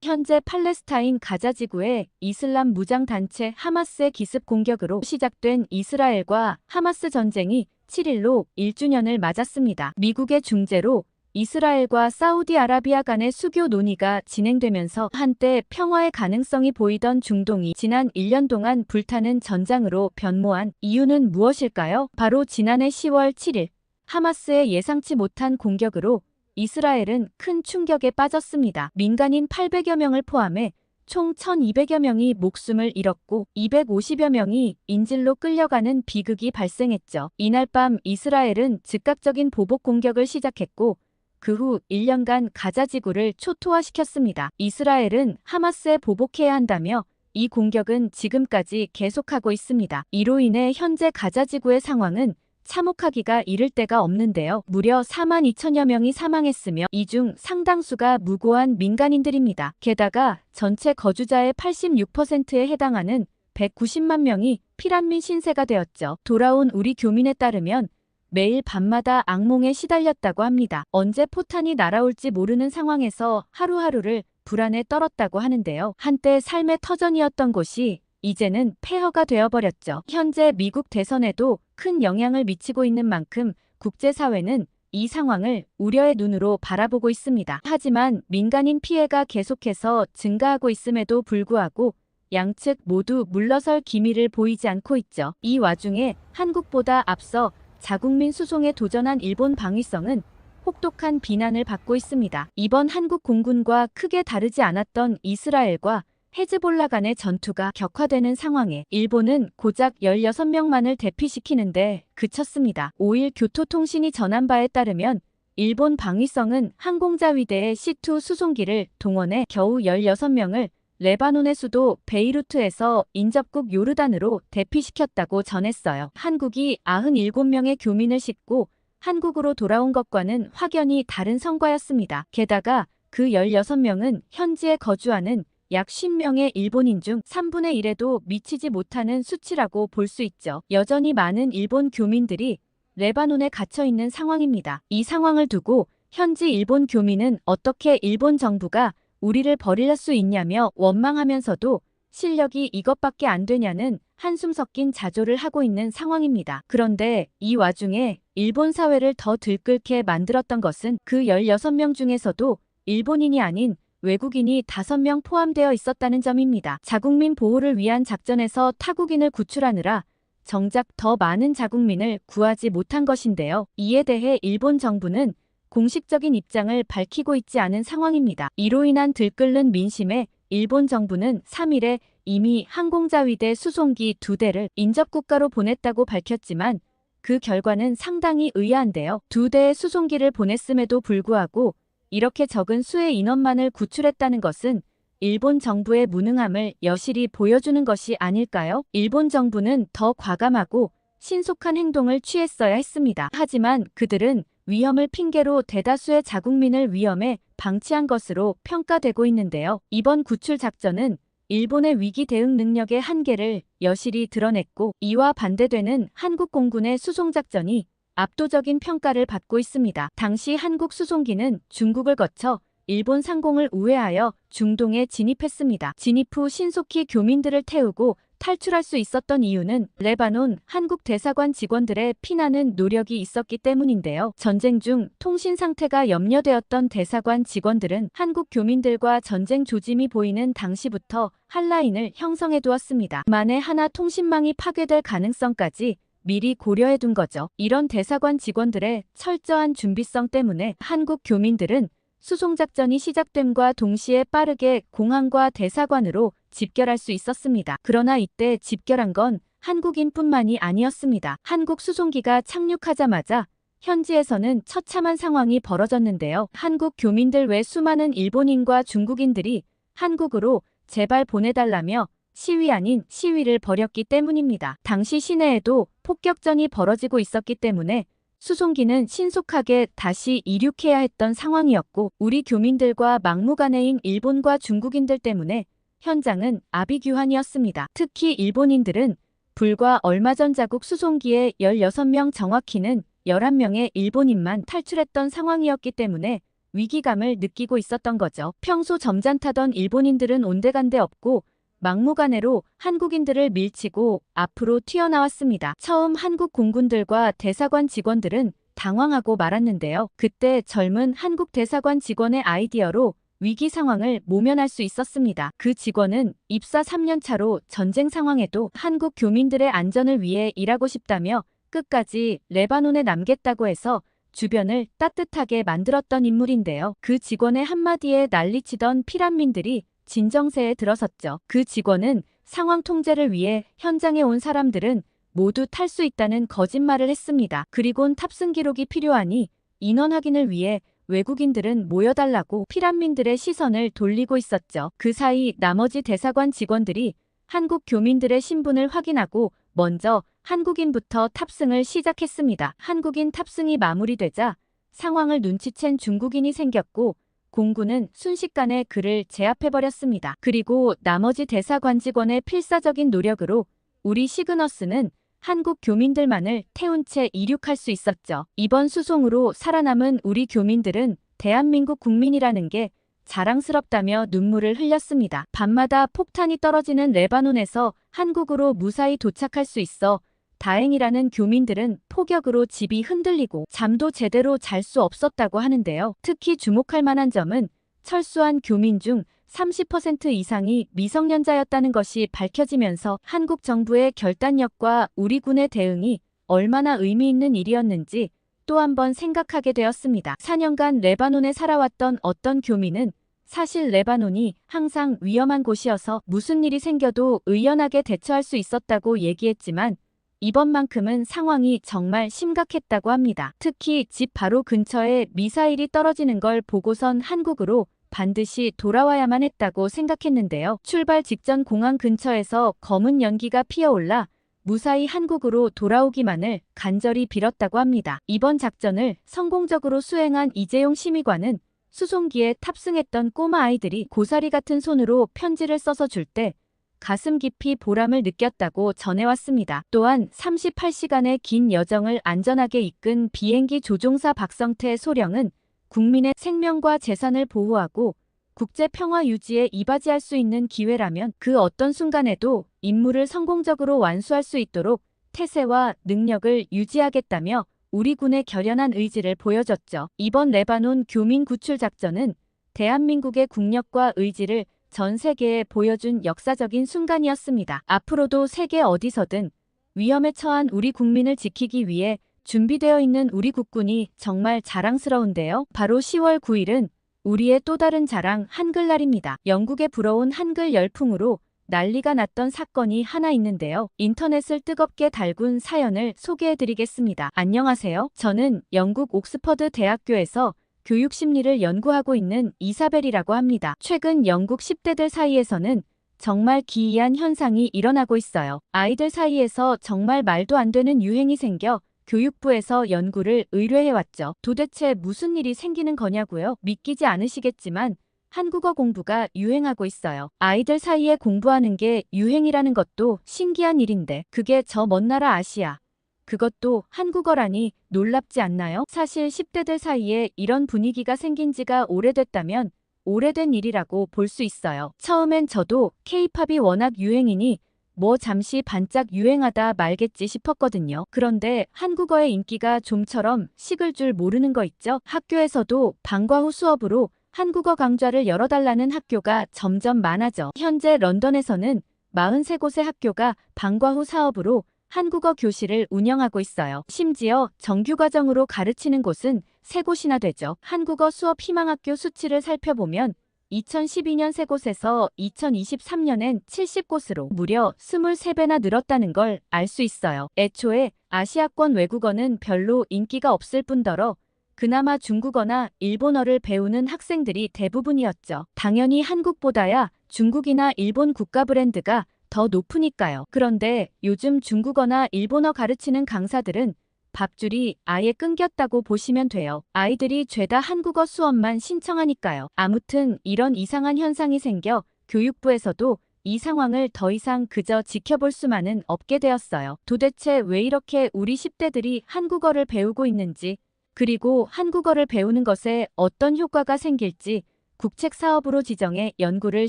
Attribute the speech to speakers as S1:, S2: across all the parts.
S1: 현재 팔레스타인 가자 지구의 이슬람 무장단체 하마스의 기습 공격으로 시작된 이스라엘과 하마스 전쟁이 7일로 1주년을 맞았습니다. 미국의 중재로 이스라엘과 사우디아라비아 간의 수교 논의가 진행되면서 한때 평화의 가능성이 보이던 중동이 지난 1년 동안 불타는 전장으로 변모한 이유는 무엇일까요? 바로 지난해 10월 7일 하마스의 예상치 못한 공격으로 이스라엘은 큰 충격에 빠졌습니다. 민간인 800여 명을 포함해 총 1,200여 명이 목숨을 잃었고 250여 명이 인질로 끌려가는 비극이 발생했죠. 이날 밤 이스라엘은 즉각적인 보복 공격을 시작했고 그 후 1년간 가자 지구를 초토화시켰습니다. 이스라엘은 하마스에 보복해야 한다며 이 공격은 지금까지 계속하고 있습니다. 이로 인해 현재 가자 지구의 상황은 참혹하기가 이를 데가 없는데요. 무려 42,000여 명이 사망했으며 이 중 상당수가 무고한 민간인들입니다. 게다가 전체 거주자의 86%에 해당하는 190만 명이 피난민 신세가 되었죠. 돌아온 우리 교민에 따르면 매일 밤마다 악몽에 시달렸다고 합니다. 언제 포탄이 날아올지 모르는 상황에서 하루하루를 불안에 떨었다고 하는데요. 한때 삶의 터전이었던 곳이 이제는 폐허가 되어버렸죠. 현재 미국 대선에도 큰 영향을 미치고 있는 만큼 국제사회는 이 상황을 우려의 눈으로 바라보고 있습니다. 하지만 민간인 피해가 계속해서 증가하고 있음에도 불구하고 양측 모두 물러설 기미를 보이지 않고 있죠. 이 와중에 한국보다 앞서 자국민 수송에 도전한 일본 방위성은 혹독한 비난을 받고 있습니다. 이번 한국 공군과 크게 다르지 않았던 이스라엘과 헤즈볼라 간의 전투가 격화되는 상황에 일본은 고작 16명만을 대피시키는데 그쳤습니다. 5일 교토통신이 전한 바에 따르면 일본 방위성은 항공자위대의 C2 수송기를 동원해 겨우 16명을 레바논의 수도 베이루트에서 인접국 요르단으로 대피시켰다고 전했어요. 한국이 97명의 교민을 싣고 한국으로 돌아온 것과는 확연히 다른 성과였습니다. 게다가 그 16명은 현지에 거주하는 약 10명의 일본인 중 3분의 1에도 미치지 못하는 수치라고 볼 수 있죠. 여전히 많은 일본 교민들이 레바논에 갇혀 있는 상황입니다. 이 상황을 두고 현지 일본 교민은 어떻게 일본 정부가 우리를 버릴 수 있냐며 원망하면서도 실력이 이것밖에 안 되냐는 한숨 섞인 자조를 하고 있는 상황입니다. 그런데 이 와중에 일본 사회를 더 들끓게 만들었던 것은 그 16명 중에서도 일본인이 아닌 외국인이 5명 포함되어 있었다는 점입니다. 자국민 보호를 위한 작전에서 타국인을 구출하느라 정작 더 많은 자국민을 구하지 못한 것인데요. 이에 대해 일본 정부는 공식적인 입장을 밝히고 있지 않은 상황입니다. 이로 인한 들끓는 민심에 일본 정부는 3일에 이미 항공자위대 수송기 2대를 인접국가로 보냈다고 밝혔지만 그 결과는 상당히 의아한데요. 2대의 수송기를 보냈음에도 불구하고 이렇게 적은 수의 인원만을 구출했다는 것은 일본 정부의 무능함을 여실히 보여주는 것이 아닐까요? 일본 정부는 더 과감하고 신속한 행동을 취했어야 했습니다. 하지만 그들은 위험을 핑계로 대다수의 자국민을 위험에 방치한 것으로 평가되고 있는데요. 이번 구출 작전은 일본의 위기 대응 능력의 한계를 여실히 드러냈고 이와 반대되는 한국 공군의 수송 작전이 압도적인 평가를 받고 있습니다. 당시 한국 수송기는 중국을 거쳐 일본 상공을 우회하여 중동에 진입했습니다. 진입 후 신속히 교민들을 태우고 탈출할 수 있었던 이유는 레바논 한국 대사관 직원들의 피난은 노력이 있었기 때문인데요. 전쟁 중 통신 상태가 염려되었던 대사관 직원들은 한국 교민들과 전쟁 조짐이 보이는 당시부터 핫라인을 형성해 두었습니다. 만에 하나 통신망이 파괴될 가능성까지 미리 고려해둔 거죠. 이런 대사관 직원들의 철저한 준비성 때문에 한국 교민들은 수송작전이 시작됨과 동시에 빠르게 공항과 대사관으로 집결할 수 있었습니다. 그러나 이때 집결한 건 한국인뿐만이 아니었습니다. 한국 수송기가 착륙하자마자 현지에서는 처참한 상황이 벌어졌는데요. 한국 교민들 외 수많은 일본인과 중국인들이 한국으로 제발 보내달라며 시위 아닌 시위를 벌였기 때문입니다. 당시 시내에도 폭격전이 벌어지고 있었기 때문에 수송기는 신속하게 다시 이륙해야 했던 상황이었고 우리 교민들과 막무가내인 일본과 중국인들 때문에 현장은 아비규환이었습니다. 특히 일본인들은 불과 얼마 전 자국 수송기에 16명 정확히는 11명의 일본인만 탈출했던 상황이었기 때문에 위기감을 느끼고 있었던 거죠. 평소 점잖다던 일본인들은 온데간데 없고 막무가내로 한국인들을 밀치고 앞으로 튀어나왔습니다. 처음 한국 공군들과 대사관 직원들은 당황하고 말았는데요. 그때 젊은 한국 대사관 직원의 아이디어로 위기 상황을 모면할 수 있었습니다. 그 직원은 입사 3년 차로 전쟁 상황에도 한국 교민들의 안전을 위해 일하고 싶다며 끝까지 레바논에 남겠다고 해서 주변을 따뜻하게 만들었던 인물인데요. 그 직원의 한마디에 난리치던 피난민들이 진정세에 들어섰죠. 그 직원은 상황 통제를 위해 현장에 온 사람들은 모두 탈 수 있다는 거짓말을 했습니다. 그리곤 탑승 기록이 필요하니 인원 확인을 위해 외국인들은 모여달라고 피난민들의 시선을 돌리고 있었죠. 그 사이 나머지 대사관 직원들이 한국 교민들의 신분을 확인하고 먼저 한국인부터 탑승을 시작했습니다. 한국인 탑승이 마무리되자 상황을 눈치챈 중국인이 생겼고 공군은 순식간에 그를 제압해버렸습니다. 그리고 나머지 대사관 직원의 필사적인 노력으로 우리 시그너스는 한국 교민들만을 태운 채 이륙할 수 있었죠. 이번 수송으로 살아남은 우리 교민들은 대한민국 국민이라는 게 자랑스럽다며 눈물을 흘렸습니다. 밤마다 폭탄이 떨어지는 레바논에서 한국으로 무사히 도착할 수 있어 다행이라는 교민들은 폭격으로 집이 흔들리고 잠도 제대로 잘 수 없었다고 하는데요. 특히 주목할 만한 점은 철수한 교민 중 30% 이상이 미성년자였다는 것이 밝혀지면서 한국 정부의 결단력과 우리 군의 대응이 얼마나 의미 있는 일이었는지 또 한 번 생각하게 되었습니다. 4년간 레바논에 살아왔던 어떤 교민은 사실 레바논이 항상 위험한 곳이어서 무슨 일이 생겨도 의연하게 대처할 수 있었다고 얘기했지만 이번만큼은 상황이 정말 심각했다고 합니다. 특히 집 바로 근처에 미사일이 떨어지는 걸 보고선 한국으로 반드시 돌아와야만 했다고 생각했는데요. 출발 직전 공항 근처에서 검은 연기가 피어올라 무사히 한국으로 돌아오기만을 간절히 빌었다고 합니다. 이번 작전을 성공적으로 수행한 이재용 심의관은 수송기에 탑승했던 꼬마 아이들이 고사리 같은 손으로 편지를 써서 줄 때 가슴 깊이 보람을 느꼈다고 전해왔습니다. 또한 38시간의 긴 여정을 안전하게 이끈 비행기 조종사 박성태 소령은 국민의 생명과 재산을 보호하고 국제 평화 유지에 이바지할 수 있는 기회라면 그 어떤 순간에도 임무를 성공적으로 완수할 수 있도록 태세와 능력을 유지하겠다며 우리 군의 결연한 의지를 보여줬죠. 이번 레바논 교민 구출 작전은 대한민국의 국력과 의지를 전 세계에 보여준 역사적인 순간이었습니다. 앞으로도 세계 어디서든 위험에 처한 우리 국민을 지키기 위해 준비되어 있는 우리 국군이 정말 자랑스러운데요. 바로 10월 9일은 우리의 또 다른 자랑 한글날입니다. 영국에 불어온 한글 열풍으로 난리가 났던 사건이 하나 있는데요. 인터넷을 뜨겁게 달군 사연을 소개해드리겠습니다. 안녕하세요. 저는 영국 옥스퍼드 대학교에서 교육 심리를 연구하고 있는 이사벨이라고 합니다. 최근 영국 10대들 사이에서는 정말 기이한 현상이 일어나고 있어요. 아이들 사이에서 정말 말도 안 되는 유행이 생겨 교육부에서 연구를 의뢰해왔죠. 도대체 무슨 일이 생기는 거냐고요? 믿기지 않으시겠지만 한국어 공부가 유행하고 있어요. 아이들 사이에 공부하는 게 유행이라는 것도 신기한 일인데 그게 저 먼 나라 아시아. 그것도 한국어라니 놀랍지 않나요? 사실 10대들 사이에 이런 분위기가 생긴 지가 오래됐다면 오래된 일이라고 볼 수 있어요. 처음엔 저도 K-팝이 워낙 유행이니 뭐 잠시 반짝 유행하다 말겠지 싶었거든요. 그런데 한국어의 인기가 좀처럼 식을 줄 모르는 거 있죠? 학교에서도 방과 후 수업으로 한국어 강좌를 열어달라는 학교가 점점 많아져. 현재 런던에서는 43곳의 학교가 방과 후 사업으로 한국어 교실을 운영하고 있어요. 심지어 정규과정으로 가르치는 곳은 3곳이나 되죠. 한국어 수업 희망학교 수치를 살펴보면 2012년 3곳에서 2023년엔 70곳으로 무려 23배나 늘었다는 걸 알 수 있어요. 애초에 아시아권 외국어는 별로 인기가 없을 뿐더러 그나마 중국어나 일본어를 배우는 학생들이 대부분이었죠. 당연히 한국보다야 중국이나 일본 국가 브랜드가 더 높으니까요. 그런데 요즘 중국어나 일본어 가르치는 강사들은 밥줄이 아예 끊겼다고 보시면 돼요. 아이들이 죄다 한국어 수업만 신청하니까요. 아무튼 이런 이상한 현상이 생겨 교육부에서도 이 상황을 더 이상 그저 지켜볼 수만은 없게 되었어요. 도대체 왜 이렇게 우리 10대들이 한국어를 배우고 있는지, 그리고 한국어를 배우는 것에 어떤 효과가 생길지 국책 사업으로 지정해 연구를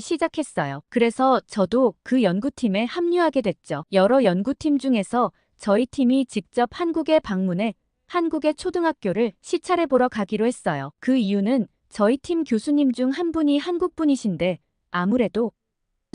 S1: 시작했어요. 그래서 저도 그 연구팀에 합류하게 됐죠. 여러 연구팀 중에서 저희 팀이 직접 한국에 방문해 한국의 초등학교를 시찰해 보러 가기로 했어요. 그 이유는 저희 팀 교수님 중 한 분이 한국 분이신데 아무래도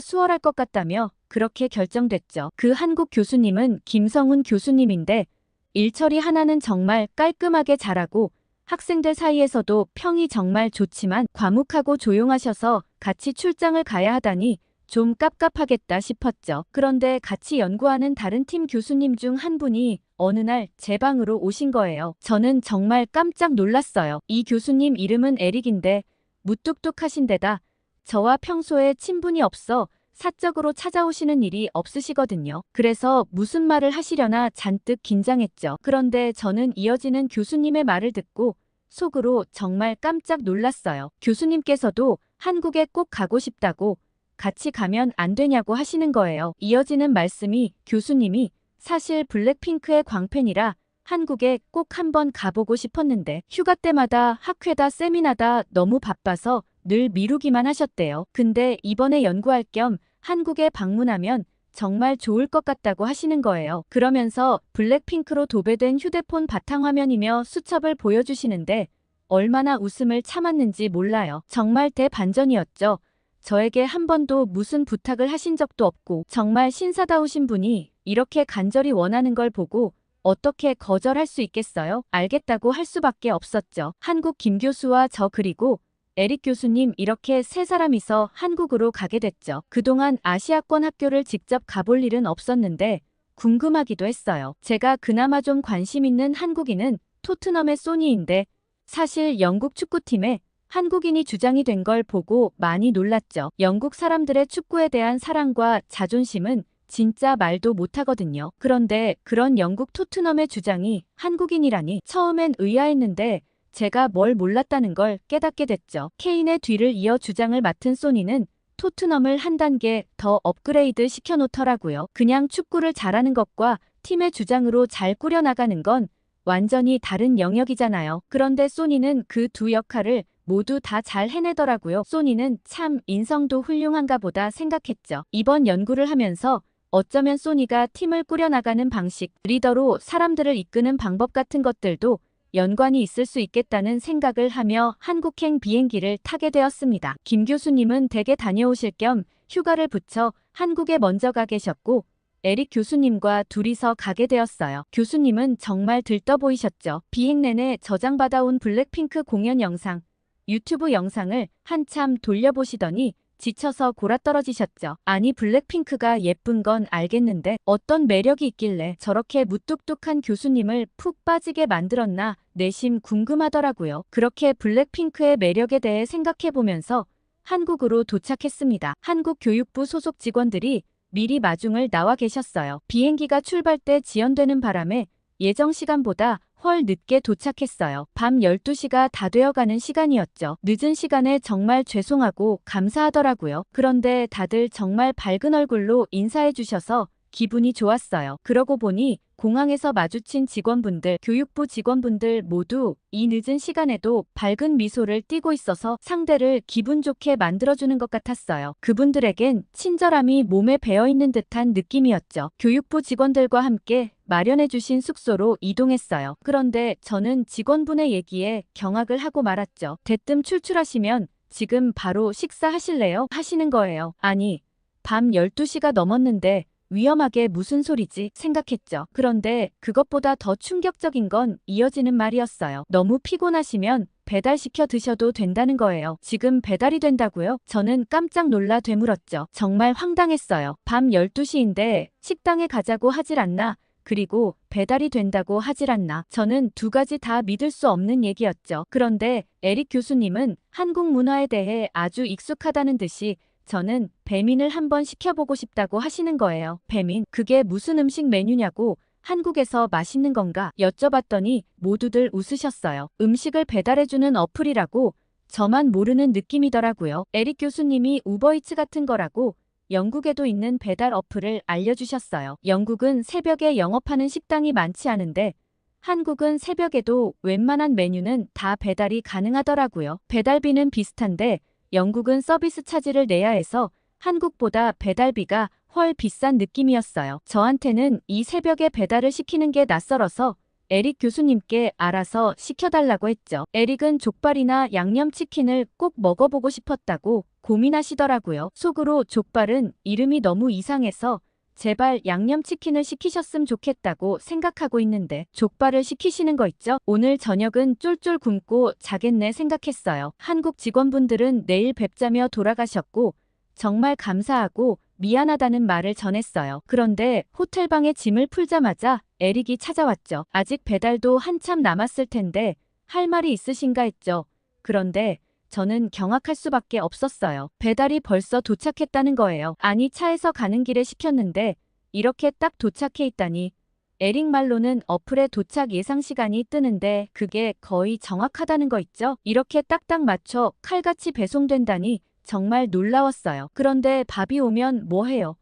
S1: 수월할 것 같다며 그렇게 결정됐죠. 그 한국 교수님은 김성훈 교수님인데 일처리 하나는 정말 깔끔하게 잘하고 학생들 사이에서도 평이 정말 좋지만 과묵하고 조용하셔서 같이 출장을 가야 하다니 좀 깝깝하겠다 싶었죠. 그런데 같이 연구하는 다른 팀 교수님 중 한 분이 어느 날 제 방으로 오신 거예요. 저는 정말 깜짝 놀랐어요. 이 교수님 이름은 에릭인데 무뚝뚝하신 데다 저와 평소에 친분이 없어 사적으로 찾아오시는 일이 없으시거든요. 그래서 무슨 말을 하시려나 잔뜩 긴장했죠. 그런데 저는 이어지는 교수님의 말을 듣고 속으로 정말 깜짝 놀랐어요. 교수님께서도 한국에 꼭 가고 싶다고 같이 가면 안 되냐고 하시는 거예요. 이어지는 말씀이 교수님이 사실 블랙핑크의 광팬이라 한국에 꼭 한번 가보고 싶었는데 휴가 때마다 학회다 세미나다 너무 바빠서 늘 미루기만 하셨대요. 근데 이번에 연구할 겸 한국에 방문하면 정말 좋을 것 같다고 하시는 거예요. 그러면서 블랙핑크로 도배된 휴대폰 바탕화면이며 수첩을 보여주시는데 얼마나 웃음을 참았는지 몰라요. 정말 대반전이었죠. 저에게 한 번도 무슨 부탁을 하신 적도 없고 정말 신사다우신 분이 이렇게 간절히 원하는 걸 보고 어떻게 거절할 수 있겠어요? 알겠다고 할 수밖에 없었죠. 한국 김 교수와 저 그리고 에릭 교수님 이렇게 세 사람이서 한국으로 가게 됐죠. 그동안 아시아권 학교를 직접 가볼 일은 없었는데 궁금하기도 했어요. 제가 그나마 좀 관심 있는 한국인은 토트넘의 소니인데 사실 영국 축구팀에 한국인이 주장이 된 걸 보고 많이 놀랐죠. 영국 사람들의 축구에 대한 사랑과 자존심은 진짜 말도 못하거든요. 그런데 그런 영국 토트넘의 주장이 한국인이라니 처음엔 의아했는데 제가 뭘 몰랐다는 걸 깨닫게 됐죠. 케인의 뒤를 이어 주장을 맡은 소니는 토트넘을 한 단계 더 업그레이드 시켜놓더라고요. 그냥 축구를 잘하는 것과 팀의 주장으로 잘 꾸려나가는 건 완전히 다른 영역이잖아요. 그런데 소니는 그 두 역할을 모두 다 잘 해내더라고요. 소니는 참 인성도 훌륭한가 보다 생각했죠. 이번 연구를 하면서 어쩌면 소니가 팀을 꾸려나가는 방식, 리더로 사람들을 이끄는 방법 같은 것들도 연관이 있을 수 있겠다는 생각을 하며 한국행 비행기를 타게 되었습니다. 김 교수님은 댁에 다녀오실 겸 휴가를 붙여 한국에 먼저 가 계셨고 에릭 교수님과 둘이서 가게 되었어요. 교수님은 정말 들떠 보이셨죠. 비행 내내 저장받아온 블랙핑크 공연 영상, 유튜브 영상을 한참 돌려보시더니 지쳐서 골아떨어지셨죠. 아니 블랙핑크가 예쁜 건 알겠는데 어떤 매력이 있길래 저렇게 무뚝뚝한 교수님을 푹 빠지게 만들었나 내심 궁금하더라고요. 그렇게 블랙핑크의 매력에 대해 생각해보면서 한국으로 도착했습니다. 한국 교육부 소속 직원들이 미리 마중을 나와 계셨어요. 비행기가 출발 때 지연되는 바람에 예정 시간보다 훨 늦게 도착했어요. 밤 12시가 다 되어가는 시간이었죠. 늦은 시간에 정말 죄송하고 감사하더라고요. 그런데 다들 정말 밝은 얼굴로 인사해 주셔서 기분이 좋았어요. 그러고 보니 공항에서 마주친 직원분들, 교육부 직원분들 모두 이 늦은 시간에도 밝은 미소를 띠고 있어서 상대를 기분 좋게 만들어주는 것 같았어요. 그분들에겐 친절함이 몸에 배어있는 듯한 느낌이었죠. 교육부 직원들과 함께 마련해주신 숙소로 이동했어요. 그런데 저는 직원분의 얘기에 경악을 하고 말았죠. 대뜸 출출하시면 지금 바로 식사하실래요? 하시는 거예요. 아니, 밤 12시가 넘었는데 위험하게 무슨 소리지 생각했죠. 그런데 그것보다 더 충격적인 건 이어지는 말이었어요. 너무 피곤하시면 배달시켜 드셔도 된다는 거예요. 지금 배달이 된다고요? 저는 깜짝 놀라 되물었죠. 정말 황당했어요. 밤 12시인데 식당에 가자고 하질 않나? 그리고 배달이 된다고 하질 않나? 저는 두 가지 다 믿을 수 없는 얘기였죠. 그런데 에릭 교수님은 한국 문화에 대해 아주 익숙하다는 듯이 저는 배민을 한번 시켜보고 싶다고 하시는 거예요. 배민? 그게 무슨 음식 메뉴냐고 한국에서 맛있는 건가 여쭤봤더니 모두들 웃으셨어요. 음식을 배달해주는 어플이라고 저만 모르는 느낌이더라고요. 에릭 교수님이 우버이츠 같은 거라고 영국에도 있는 배달 어플을 알려주셨어요. 영국은 새벽에 영업하는 식당이 많지 않은데 한국은 새벽에도 웬만한 메뉴는 다 배달이 가능하더라고요. 배달비는 비슷한데 영국은 서비스 차지를 내야 해서 한국보다 배달비가 훨 비싼 느낌이었어요. 저한테는 이 새벽에 배달을 시키는 게 낯설어서 에릭 교수님께 알아서 시켜달라고 했죠. 에릭은 족발이나 양념치킨을 꼭 먹어보고 싶었다고 고민하시더라고요. 속으로 족발은 이름이 너무 이상해서 제발 양념치킨을 시키셨으면 좋겠다고 생각하고 있는데 족발을 시키시는 거 있죠? 오늘 저녁은 쫄쫄 굶고 자겠네 생각했어요. 한국 직원분들은 내일 뵙자며 돌아가셨고 정말 감사하고 미안하다는 말을 전했어요. 그런데 호텔방에 짐을 풀자마자 에릭이 찾아왔죠. 아직 배달도 한참 남았을 텐데 할 말이 있으신가 했죠. 그런데 저는 경악할 수밖에 없었어요. 배달이 벌써 도착했다는 거예요. 아니 차에서 가는 길에 시켰는데 이렇게 딱 도착해 있다니. 에릭 말로는 어플에 도착 예상 시간이 뜨는데 그게 거의 정확하다는 거 있죠? 이렇게 딱딱 맞춰 칼같이 배송된다니 정말 놀라웠어요. 그런데 밥이 오면 뭐 해요?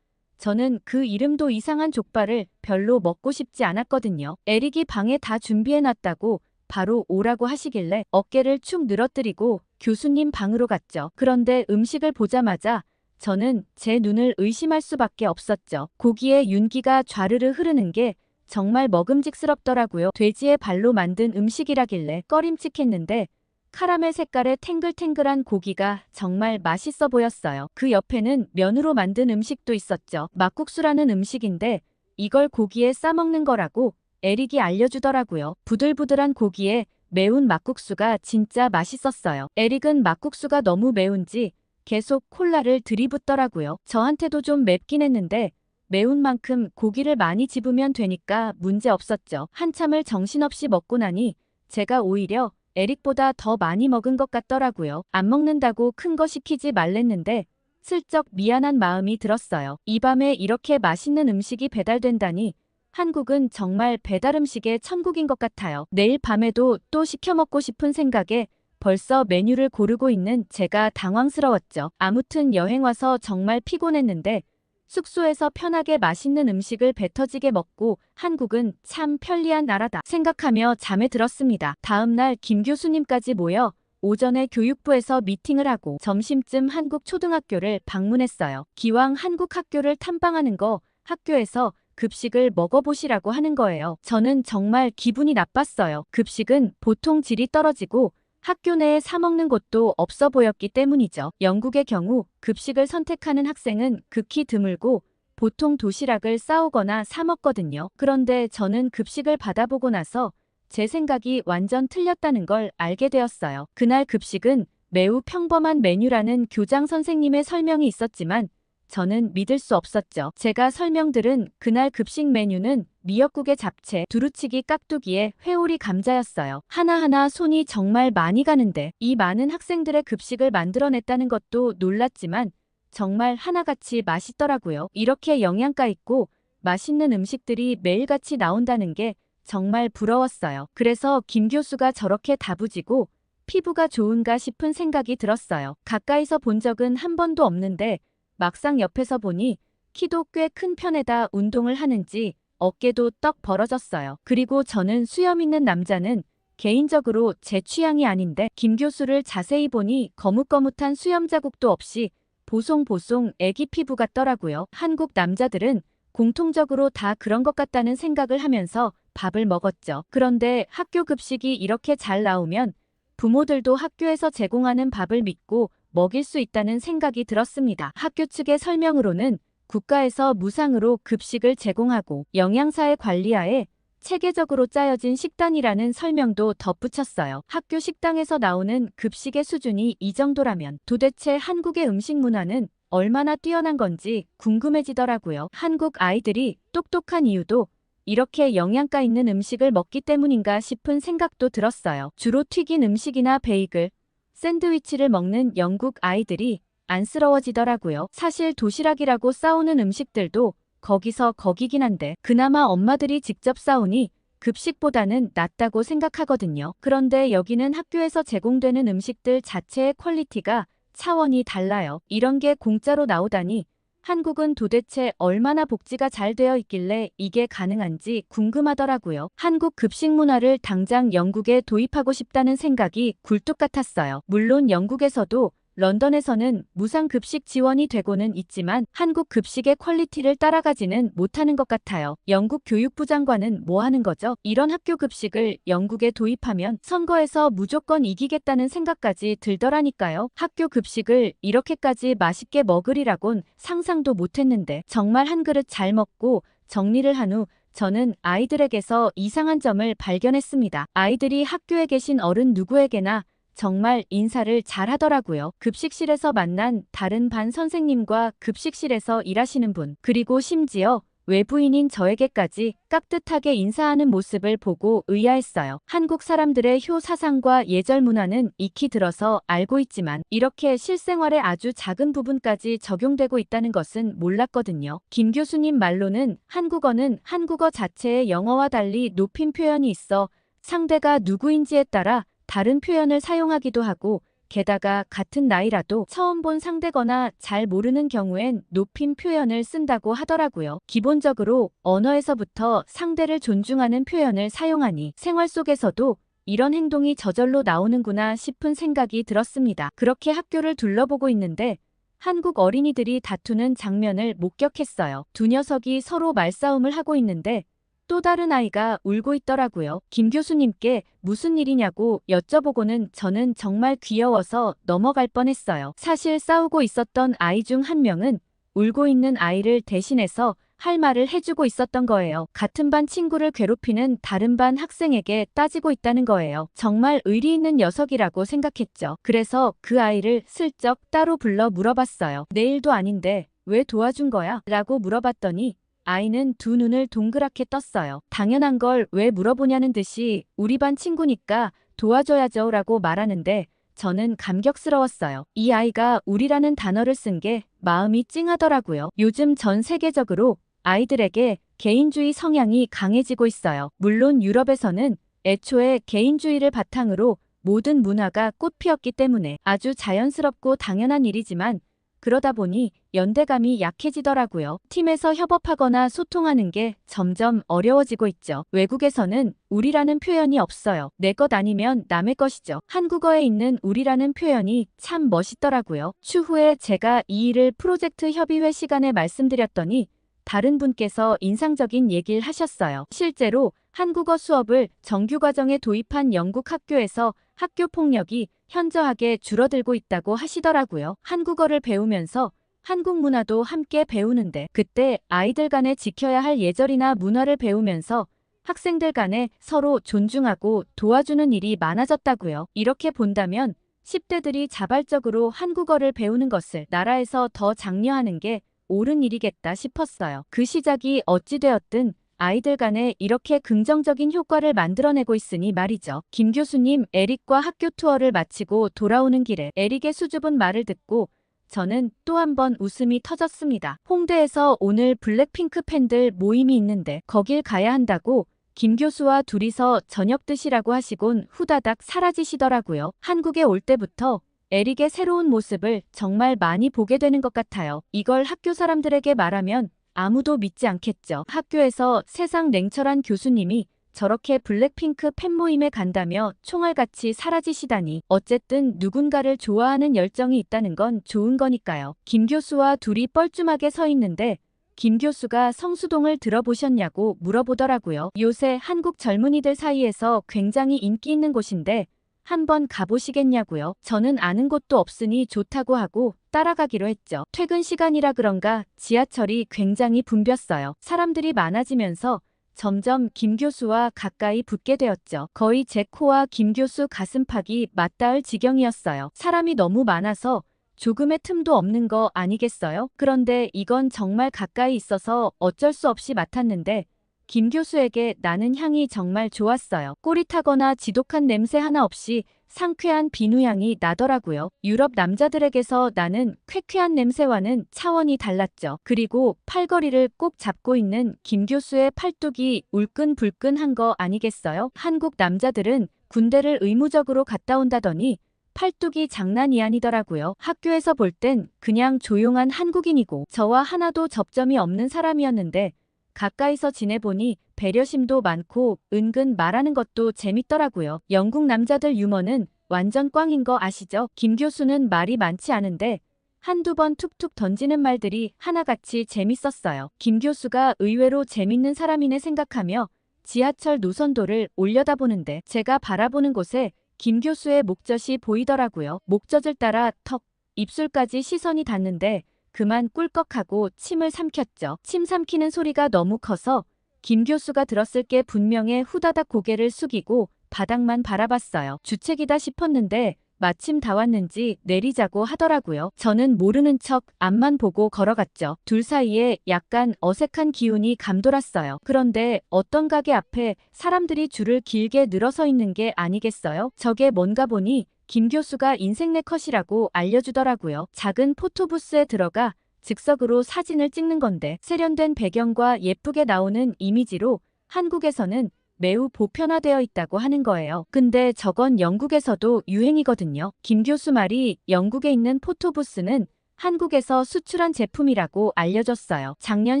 S1: 저는 그 이름도 이상한 족발을 별로 먹고 싶지 않았거든요. 에릭이 방에 다 준비해놨다고 바로 오라고 하시길래 어깨를 축 늘어뜨리고 교수님 방으로 갔죠. 그런데 음식을 보자마자 저는 제 눈을 의심할 수밖에 없었죠. 고기에 윤기가 좌르르 흐르는 게 정말 먹음직스럽더라고요. 돼지의 발로 만든 음식이라길래 꺼림칙했는데 카라멜 색깔의 탱글탱글한 고기가 정말 맛있어 보였어요. 그 옆에는 면으로 만든 음식도 있었죠. 막국수라는 음식인데 이걸 고기에 싸먹는 거라고 에릭이 알려주더라고요. 부들부들한 고기에 매운 막국수가 진짜 맛있었어요. 에릭은 막국수가 너무 매운지 계속 콜라를 들이붓더라고요. 저한테도 좀 맵긴 했는데 매운 만큼 고기를 많이 집으면 되니까 문제 없었죠. 한참을 정신없이 먹고 나니 제가 오히려 에릭보다 더 많이 먹은 것 같더라고요. 안 먹는다고 큰 거 시키지 말랬는데 슬쩍 미안한 마음이 들었어요. 이 밤에 이렇게 맛있는 음식이 배달된다니 한국은 정말 배달 음식의 천국인 것 같아요. 내일 밤에도 또 시켜 먹고 싶은 생각에 벌써 메뉴를 고르고 있는 제가 당황스러웠죠. 아무튼 여행 와서 정말 피곤했는데 숙소에서 편하게 맛있는 음식을 배 터지게 먹고 한국은 참 편리한 나라다 생각하며 잠에 들었습니다. 다음날 김 교수님까지 모여 오전에 교육부에서 미팅을 하고 점심쯤 한국 초등학교를 방문했어요. 기왕 한국 학교를 탐방하는 거 학교에서 급식을 먹어보시라고 하는 거예요. 저는 정말 기분이 나빴어요. 급식은 보통 질이 떨어지고 학교 내에 사 먹는 곳도 없어 보였기 때문이죠. 영국의 경우 급식을 선택하는 학생은 극히 드물고 보통 도시락을 싸오거나 사 먹거든요. 그런데 저는 급식을 받아보고 나서 제 생각이 완전 틀렸다는 걸 알게 되었어요. 그날 급식은 매우 평범한 메뉴라는 교장 선생님의 설명이 있었지만 저는 믿을 수 없었죠. 제가 설명들은 그날 급식 메뉴는 미역국에 잡채, 두루치기 깍두기에 회오리 감자였어요. 하나하나 손이 정말 많이 가는데 이 많은 학생들의 급식을 만들어냈다는 것도 놀랐지만 정말 하나같이 맛있더라고요. 이렇게 영양가 있고 맛있는 음식들이 매일같이 나온다는 게 정말 부러웠어요. 그래서 김 교수가 저렇게 다부지고 피부가 좋은가 싶은 생각이 들었어요. 가까이서 본 적은 한 번도 없는데 막상 옆에서 보니 키도 꽤 큰 편에다 운동을 하는지 어깨도 떡 벌어졌어요. 그리고 저는 수염 있는 남자는 개인적으로 제 취향이 아닌데 김 교수를 자세히 보니 거뭇거뭇한 수염 자국도 없이 보송보송 애기 피부 같더라고요. 한국 남자들은 공통적으로 다 그런 것 같다는 생각을 하면서 밥을 먹었죠. 그런데 학교 급식이 이렇게 잘 나오면 부모들도 학교에서 제공하는 밥을 믿고 먹일 수 있다는 생각이 들었습니다. 학교 측의 설명으로는 국가에서 무상으로 급식을 제공하고 영양사의 관리하에 체계적으로 짜여진 식단이라는 설명도 덧붙였어요. 학교 식당에서 나오는 급식의 수준이 이 정도라면 도대체 한국의 음식 문화는 얼마나 뛰어난 건지 궁금해지더라고요. 한국 아이들이 똑똑한 이유도 이렇게 영양가 있는 음식을 먹기 때문인가 싶은 생각도 들었어요. 주로 튀긴 음식이나 베이글, 샌드위치를 먹는 영국 아이들이 안쓰러워지더라고요. 사실 도시락이라고 싸우는 음식들도 거기서 거기긴 한데 그나마 엄마들이 직접 싸우니 급식보다는 낫다고 생각하거든요. 그런데 여기는 학교에서 제공되는 음식들 자체의 퀄리티가 차원이 달라요. 이런 게 공짜로 나오다니 한국은 도대체 얼마나 복지가 잘 되어 있길래 이게 가능한지 궁금하더라고요. 한국 급식 문화를 당장 영국에 도입하고 싶다는 생각이 굴뚝 같았어요. 물론 영국에서도 런던에서는 무상급식 지원이 되고는 있지만 한국 급식의 퀄리티를 따라가지는 못하는 것 같아요. 영국 교육부 장관은 뭐 하는 거죠? 이런 학교 급식을 영국에 도입하면 선거에서 무조건 이기겠다는 생각까지 들더라니까요. 학교 급식을 이렇게까지 맛있게 먹으리라곤 상상도 못했는데 정말 한 그릇 잘 먹고 정리를 한 후 저는 아이들에게서 이상한 점을 발견했습니다. 아이들이 학교에 계신 어른 누구에게나 정말 인사를 잘 하더라고요. 급식실에서 만난 다른 반 선생님과 급식실에서 일하시는 분, 그리고 심지어 외부인인 저에게까지 깍듯하게 인사하는 모습을 보고 의아했어요. 한국 사람들의 효 사상과 예절 문화는 익히 들어서 알고 있지만 이렇게 실생활에 아주 작은 부분까지 적용되고 있다는 것은 몰랐거든요. 김 교수님 말로는 한국어는 한국어 자체의 영어와 달리 높임 표현이 있어 상대가 누구인지에 따라 다른 표현을 사용하기도 하고 게다가 같은 나이라도 처음 본 상대거나 잘 모르는 경우엔 높임 표현을 쓴다고 하더라고요. 기본적으로 언어에서부터 상대를 존중하는 표현을 사용하니 생활 속에서도 이런 행동이 저절로 나오는구나 싶은 생각이 들었습니다. 그렇게 학교를 둘러보고 있는데 한국 어린이들이 다투는 장면을 목격했어요. 두 녀석이 서로 말싸움을 하고 있는데 또 다른 아이가 울고 있더라고요. 김 교수님께 무슨 일이냐고 여쭤보고는 저는 정말 귀여워서 넘어갈 뻔했어요. 사실 싸우고 있었던 아이 중 한 명은 울고 있는 아이를 대신해서 할 말을 해주고 있었던 거예요. 같은 반 친구를 괴롭히는 다른 반 학생에게 따지고 있다는 거예요. 정말 의리 있는 녀석이라고 생각했죠. 그래서 그 아이를 슬쩍 따로 불러 물어봤어요. 내 일도 아닌데 왜 도와준 거야? 라고 물어봤더니 아이는 두 눈을 동그랗게 떴어요. 당연한 걸 왜 물어보냐는 듯이 우리 반 친구니까 도와줘야죠 라고 말하는데 저는 감격스러웠어요. 이 아이가 우리라는 단어를 쓴 게 마음이 찡하더라고요. 요즘 전 세계적으로 아이들에게 개인주의 성향이 강해지고 있어요. 물론 유럽에서는 애초에 개인주의를 바탕으로 모든 문화가 꽃피었기 때문에 아주 자연스럽고 당연한 일이지만 그러다 보니 연대감이 약해지더라고요. 팀에서 협업하거나 소통하는 게 점점 어려워지고 있죠. 외국에서는 우리라는 표현이 없어요. 내 것 아니면 남의 것이죠. 한국어에 있는 우리라는 표현이 참 멋있더라고요. 추후에 제가 이 일을 프로젝트 협의회 시간에 말씀드렸더니 다른 분께서 인상적인 얘기를 하셨어요. 실제로 한국어 수업을 정규과정에 도입한 영국 학교에서 학교 폭력이 현저하게 줄어들고 있다고 하시더라고요. 한국어를 배우면서 한국 문화도 함께 배우는데 그때 아이들 간에 지켜야 할 예절이나 문화를 배우면서 학생들 간에 서로 존중하고 도와주는 일이 많아졌다고요. 이렇게 본다면 10대들이 자발적으로 한국어를 배우는 것을 나라에서 더 장려하는 게 옳은 일이겠다 싶었어요. 그 시작이 어찌되었든 아이들 간에 이렇게 긍정적인 효과를 만들어내고 있으니 말이죠. 김 교수님 에릭과 학교 투어를 마치고 돌아오는 길에 에릭의 수줍은 말을 듣고 저는 또 한 번 웃음이 터졌습니다. 홍대에서 오늘 블랙핑크 팬들 모임이 있는데 거길 가야 한다고 김 교수와 둘이서 저녁 드시라고 하시곤 후다닥 사라지시더라고요. 한국에 올 때부터 에릭의 새로운 모습을 정말 많이 보게 되는 것 같아요. 이걸 학교 사람들에게 말하면 아무도 믿지 않겠죠. 학교에서 세상 냉철한 교수님이 저렇게 블랙핑크 팬모임에 간다며 총알같이 사라지시다니 어쨌든 누군가를 좋아하는 열정이 있다는 건 좋은 거니까요. 김 교수와 둘이 뻘쭘하게 서 있는데 김 교수가 성수동을 들어보셨냐고 물어보더라고요. 요새 한국 젊은이들 사이에서 굉장히 인기 있는 곳인데 한번 가보시겠냐고요. 저는 아는 곳도 없으니 좋다고 하고 따라가기로 했죠. 퇴근 시간이라 그런가 지하철이 굉장히 붐볐어요. 사람들이 많아지면서 점점 김 교수와 가까이 붙게 되었죠. 거의 제 코와 김 교수 가슴팍이 맞닿을 지경이었어요. 사람이 너무 많아서 조금의 틈도 없는 거 아니겠어요? 그런데 이건 정말 가까이 있어서 어쩔 수 없이 맡았는데 김 교수에게 나는 향이 정말 좋았어요. 꼬릿하거나 지독한 냄새 하나 없이 상쾌한 비누향이 나더라고요. 유럽 남자들에게서 나는 쾌쾌한 냄새와는 차원이 달랐죠. 그리고 팔걸이를 꼭 잡고 있는 김 교수의 팔뚝이 울끈불끈한 거 아니겠어요? 한국 남자들은 군대를 의무적으로 갔다 온다더니 팔뚝이 장난이 아니더라고요. 학교에서 볼 땐 그냥 조용한 한국인이고 저와 하나도 접점이 없는 사람이었는데 가까이서 지내보니 배려심도 많고 은근 말하는 것도 재밌더라고요. 영국 남자들 유머는 완전 꽝인 거 아시죠? 김 교수는 말이 많지 않은데 한두 번 툭툭 던지는 말들이 하나같이 재밌었어요. 김 교수가 의외로 재밌는 사람이네 생각하며 지하철 노선도를 올려다보는데 제가 바라보는 곳에 김 교수의 목젖이 보이더라고요. 목젖을 따라 턱, 입술까지 시선이 닿는데 그만 꿀꺽하고 침을 삼켰죠. 침 삼키는 소리가 너무 커서 김 교수가 들었을 게 분명해 후다닥 고개를 숙이고 바닥만 바라봤어요. 주책이다 싶었는데 마침 다 왔는지 내리자고 하더라고요. 저는 모르는 척 앞만 보고 걸어갔죠. 둘 사이에 약간 어색한 기운이 감돌았어요. 그런데 어떤 가게 앞에 사람들이 줄을 길게 늘어서 있는 게 아니겠어요? 저게 뭔가 보니 김 교수가 인생 네컷이라고 알려주더라고요. 작은 포토부스에 들어가 즉석으로 사진을 찍는 건데 세련된 배경과 예쁘게 나오는 이미지로 한국에서는 매우 보편화되어 있다고 하는 거예요. 근데 저건 영국에서도 유행이거든요. 김 교수 말이 영국에 있는 포토부스는 한국에서 수출한 제품이라고 알려졌어요. 작년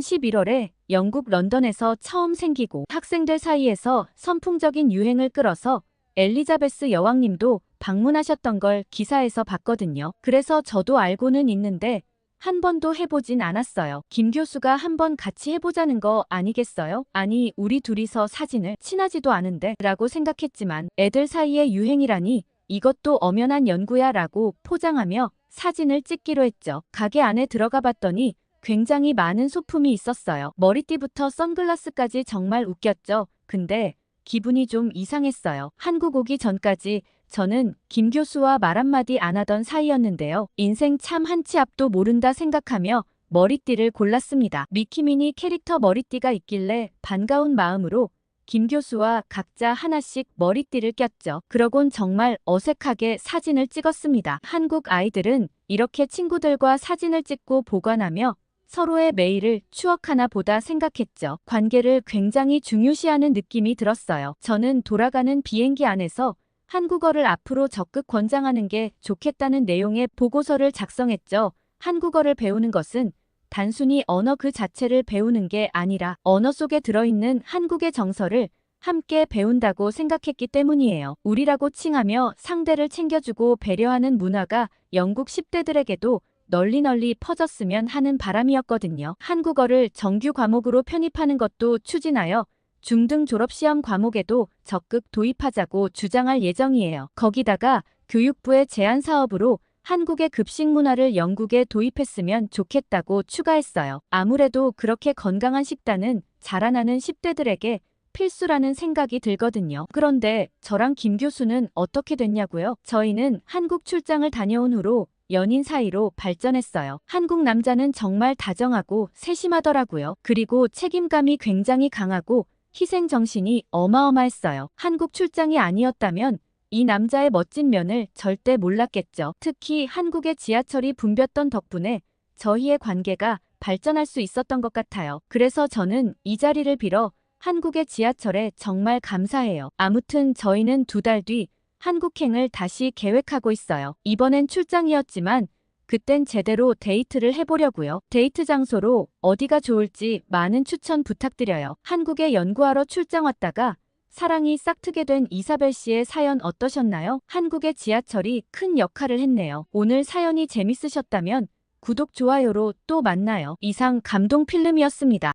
S1: 11월에 영국 런던에서 처음 생기고 학생들 사이에서 선풍적인 유행을 끌어서 엘리자베스 여왕님도 방문하셨던 걸 기사에서 봤거든요. 그래서 저도 알고는 있는데 한 번도 해보진 않았어요. 김 교수가 한번 같이 해보자는 거 아니겠어요? 아니 우리 둘이서 사진을 친하지도 않은데 라고 생각했지만 애들 사이의 유행이라니 이것도 엄연한 연구야 라고 포장하며 사진을 찍기로 했죠. 가게 안에 들어가 봤더니 굉장히 많은 소품이 있었어요. 머리띠부터 선글라스까지 정말 웃겼죠. 근데 기분이 좀 이상했어요. 한국 오기 전까지 저는 김 교수와 말 한마디 안 하던 사이였는데요. 인생 참 한치 앞도 모른다 생각하며 머리띠를 골랐습니다. 미키미니 캐릭터 머리띠가 있길래 반가운 마음으로 김 교수와 각자 하나씩 머리띠를 꼈죠. 그러곤 정말 어색하게 사진을 찍었습니다. 한국 아이들은 이렇게 친구들과 사진을 찍고 보관하며 서로의 매일을 추억하나 보다 생각했죠. 관계를 굉장히 중요시하는 느낌이 들었어요. 저는 돌아가는 비행기 안에서 한국어를 앞으로 적극 권장하는 게 좋겠다는 내용의 보고서를 작성했죠. 한국어를 배우는 것은 단순히 언어 그 자체를 배우는 게 아니라 언어 속에 들어있는 한국의 정서를 함께 배운다고 생각했기 때문이에요. 우리라고 칭하며 상대를 챙겨주고 배려하는 문화가 영국 10대들에게도 널리 퍼졌으면 하는 바람이었거든요. 한국어를 정규 과목으로 편입하는 것도 추진하여 중등 졸업시험 과목에도 적극 도입하자고 주장할 예정이에요. 거기다가 교육부의 제안 사업으로 한국의 급식 문화를 영국에 도입했으면 좋겠다고 추가했어요. 아무래도 그렇게 건강한 식단은 자라나는 10대들에게 필수라는 생각이 들거든요. 그런데 저랑 김 교수는 어떻게 됐냐고요? 저희는 한국 출장을 다녀온 후로 연인 사이로 발전했어요. 한국 남자는 정말 다정하고 세심하더라고요. 그리고 책임감이 굉장히 강하고 희생정신이 어마어마했어요. 한국 출장이 아니었다면 이 남자의 멋진 면을 절대 몰랐겠죠. 특히 한국의 지하철이 붐볐던 덕분에 저희의 관계가 발전할 수 있었던 것 같아요. 그래서 저는 이 자리를 빌어 한국의 지하철에 정말 감사해요. 아무튼 저희는 2달 뒤 한국행을 다시 계획하고 있어요. 이번엔 출장이었지만 그땐 제대로 데이트를 해보려고요. 데이트 장소로 어디가 좋을지 많은 추천 부탁드려요. 한국에 연구하러 출장 왔다가 사랑이 싹트게 된 이사벨 씨의 사연 어떠셨나요? 한국의 지하철이 큰 역할을 했네요. 오늘 사연이 재밌으셨다면 구독, 좋아요로 또 만나요. 이상 감동 필름이었습니다.